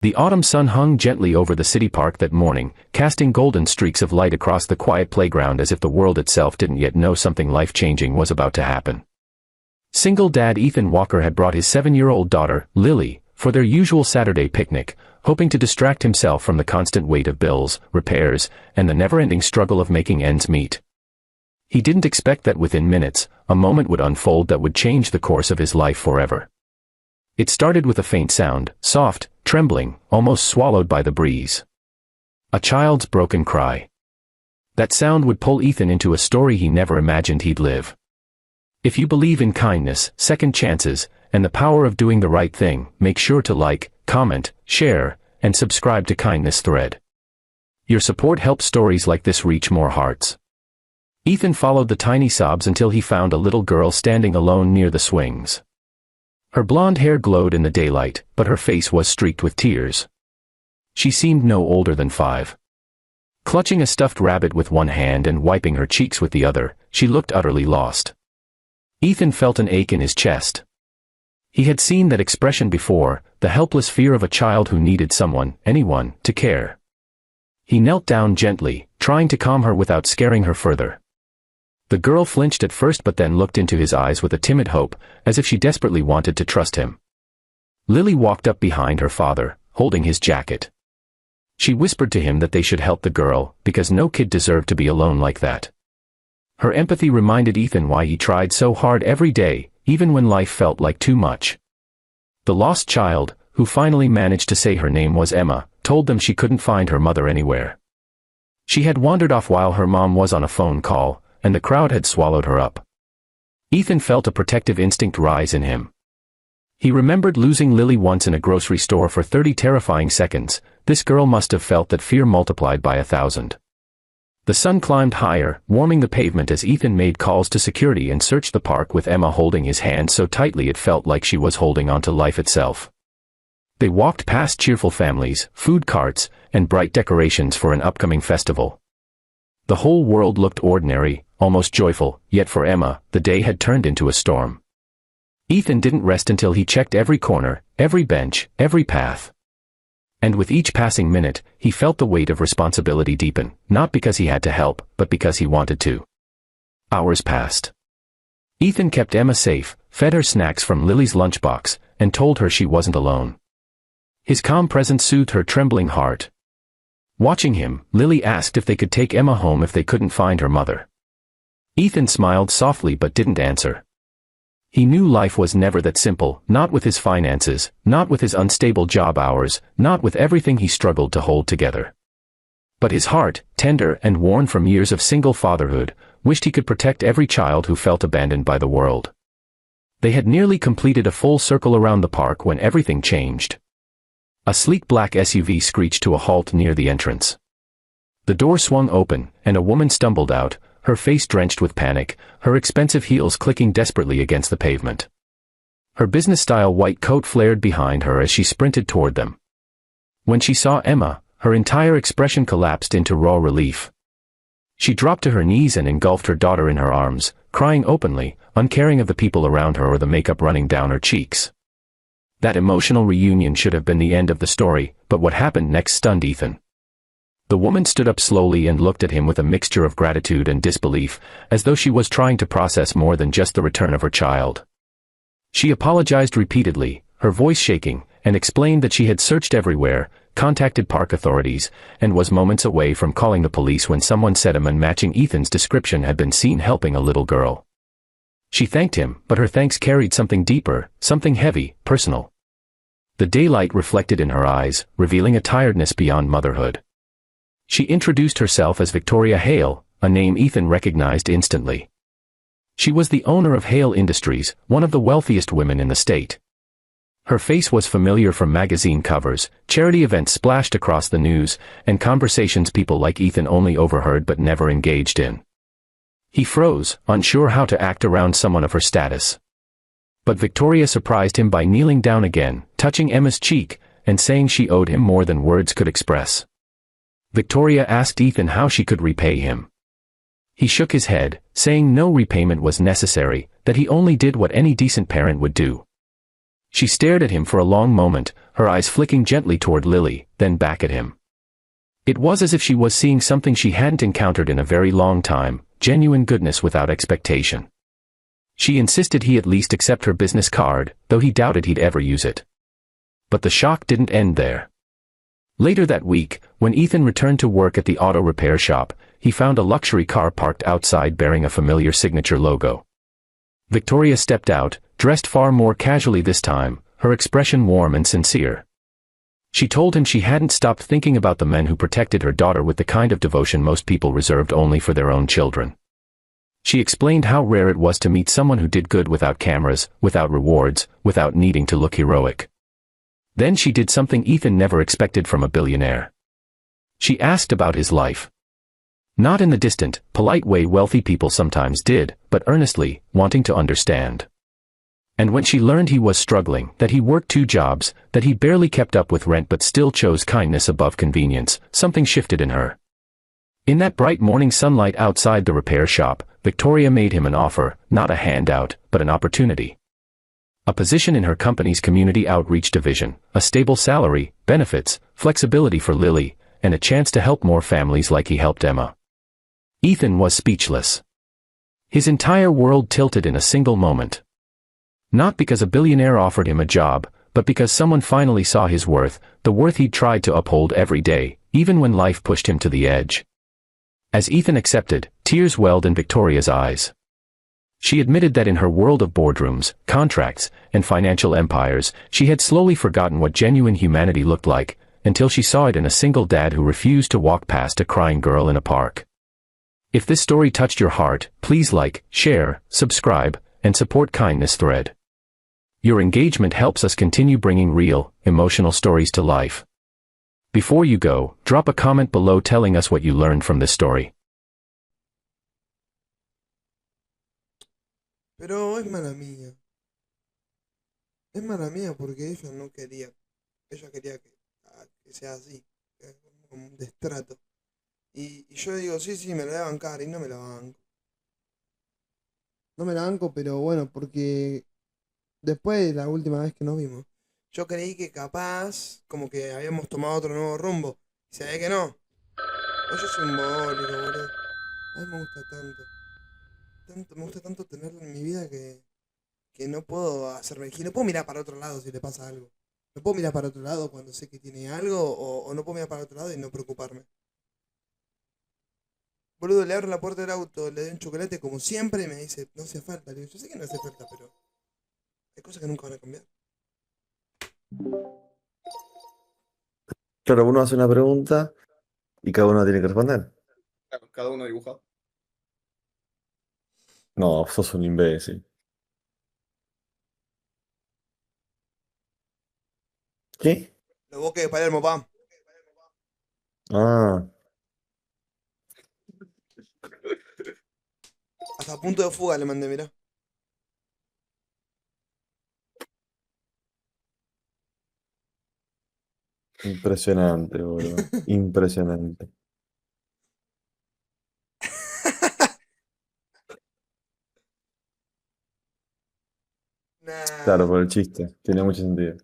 The autumn sun hung gently over the city park that morning, casting golden streaks of light across the quiet playground as if the world itself didn't yet know something life-changing was about to happen. Single dad Ethan Walker had brought his 7-year-old daughter, Lily, for their usual Saturday picnic, hoping to distract himself from the constant weight of bills, repairs, and the never-ending struggle of making ends meet. He didn't expect that within minutes, a moment would unfold that would change the course of his life forever. It started with a faint sound, soft, trembling, almost swallowed by the breeze. A child's broken cry. That sound would pull Ethan into a story he never imagined he'd live. If you believe in kindness, second chances, and the power of doing the right thing, make sure to like, comment, share, and subscribe to Kindness Thread. Your support helps stories like this reach more hearts. Ethan followed the tiny sobs until he found a little girl standing alone near the swings. Her blonde hair glowed in the daylight, but her face was streaked with tears. She seemed no older than 5. Clutching a stuffed rabbit with one hand and wiping her cheeks with the other, she looked utterly lost. Ethan felt an ache in his chest. He had seen that expression before, the helpless fear of a child who needed someone, anyone, to care. He knelt down gently, trying to calm her without scaring her further. The girl flinched at first but then looked into his eyes with a timid hope, as if she desperately wanted to trust him. Lily walked up behind her father, holding his jacket. She whispered to him that they should help the girl, because no kid deserved to be alone like that. Her empathy reminded Ethan why he tried so hard every day, even when life felt like too much. The lost child, who finally managed to say her name was Emma, told them she couldn't find her mother anywhere. She had wandered off while her mom was on a phone call, and the crowd had swallowed her up. Ethan felt a protective instinct rise in him. He remembered losing Lily once in a grocery store for 30 terrifying seconds. This girl must have felt that fear multiplied by 1,000. The sun climbed higher, warming the pavement as Ethan made calls to security and searched the park with Emma holding his hand so tightly it felt like she was holding onto life itself. They walked past cheerful families, food carts, and bright decorations for an upcoming festival. The whole world looked ordinary, almost joyful, yet for Emma, the day had turned into a storm. Ethan didn't rest until he checked every corner, every bench, every path. And with each passing minute, he felt the weight of responsibility deepen, not because he had to help, but because he wanted to. Hours passed. Ethan kept Emma safe, fed her snacks from Lily's lunchbox, and told her she wasn't alone. His calm presence soothed her trembling heart. Watching him, Lily asked if they could take Emma home if they couldn't find her mother. Ethan smiled softly but didn't answer. He knew life was never that simple, not with his finances, not with his unstable job hours, not with everything he struggled to hold together. But his heart, tender and worn from years of single fatherhood, wished he could protect every child who felt abandoned by the world. They had nearly completed a full circle around the park when everything changed. A sleek black SUV screeched to a halt near the entrance. The door swung open, and a woman stumbled out, her face drenched with panic, her expensive heels clicking desperately against the pavement. Her business-style white coat flared behind her as she sprinted toward them. When she saw Emma, her entire expression collapsed into raw relief. She dropped to her knees and engulfed her daughter in her arms, crying openly, uncaring of the people around her or the makeup running down her cheeks. That emotional reunion should have been the end of the story, but what happened next stunned Ethan. The woman stood up slowly and looked at him with a mixture of gratitude and disbelief, as though she was trying to process more than just the return of her child. She apologized repeatedly, her voice shaking, and explained that she had searched everywhere, contacted park authorities, and was moments away from calling the police when someone said a man matching Ethan's description had been seen helping a little girl. She thanked him, but her thanks carried something deeper, something heavy, personal. The daylight reflected in her eyes, revealing a tiredness beyond motherhood. She introduced herself as Victoria Hale, a name Ethan recognized instantly. She was the owner of Hale Industries, one of the wealthiest women in the state. Her face was familiar from magazine covers, charity events splashed across the news, and conversations people like Ethan only overheard but never engaged in. He froze, unsure how to act around someone of her status. But Victoria surprised him by kneeling down again, touching Emma's cheek, and saying she owed him more than words could express. Victoria asked Ethan how she could repay him. He shook his head, saying no repayment was necessary, that he only did what any decent parent would do. She stared at him for a long moment, her eyes flicking gently toward Lily, then back at him. It was as if she was seeing something she hadn't encountered in a very long time, genuine goodness without expectation. She insisted he at least accept her business card, though he doubted he'd ever use it. But the shock didn't end there. Later that week, when Ethan returned to work at the auto repair shop, he found a luxury car parked outside bearing a familiar signature logo. Victoria stepped out, dressed far more casually this time, her expression warm and sincere. She told him she hadn't stopped thinking about the men who protected her daughter with the kind of devotion most people reserved only for their own children. She explained how rare it was to meet someone who did good without cameras, without rewards, without needing to look heroic. Then she did something Ethan never expected from a billionaire. She asked about his life. Not in the distant, polite way wealthy people sometimes did, but earnestly, wanting to understand. And when she learned he was struggling, that he worked 2 jobs, that he barely kept up with rent but still chose kindness above convenience, something shifted in her. In that bright morning sunlight outside the repair shop, Victoria made him an offer, not a handout, but an opportunity. A position in her company's community outreach division, a stable salary, benefits, flexibility for Lily, and a chance to help more families like he helped Emma. Ethan was speechless. His entire world tilted in a single moment. Not because a billionaire offered him a job, but because someone finally saw his worth, the worth he'd tried to uphold every day, even when life pushed him to the edge. As Ethan accepted, tears welled in Victoria's eyes. She admitted that in her world of boardrooms, contracts, and financial empires, she had slowly forgotten what genuine humanity looked like, until she saw it in a single dad who refused to walk past a crying girl in a park. If this story touched your heart, please like, share, subscribe, and support Kindness Thread. Your engagement helps us continue bringing real, emotional stories to life. Before you go, drop a comment below telling us what you learned from this story. Pero es mala mía. Es mala mía porque ella no quería. Ella quería que sea así. Como un destrato. Y yo digo, sí, sí, me la voy a bancar y no me la banco. No me la banco, pero bueno, porque después de la última vez que nos vimos, yo creí que capaz, como que habíamos tomado otro nuevo rumbo. Y se ve que no. No, yo soy un bólico, boludo. A mí me gusta tanto. Me gusta tanto tenerlo en mi vida que no puedo hacerme el gil. No puedo mirar para otro lado si le pasa algo. No puedo mirar para otro lado cuando sé que tiene algo o no puedo mirar para otro lado y no preocuparme. Boludo, le abro la puerta del auto, le doy un chocolate como siempre y me dice, no hace falta. Le digo, yo sé que no hace falta, pero hay cosas que nunca van a cambiar. Claro, uno hace una pregunta y cada uno tiene que responder. Claro, cada uno dibuja. No, sos un imbécil. ¿Qué? Los bosques de Palermo, pa. Ah, Hasta punto de fuga le mandé, mirá. impresionante, boludo. Impresionante. Claro, Nah. por el chiste. Tiene mucho sentido.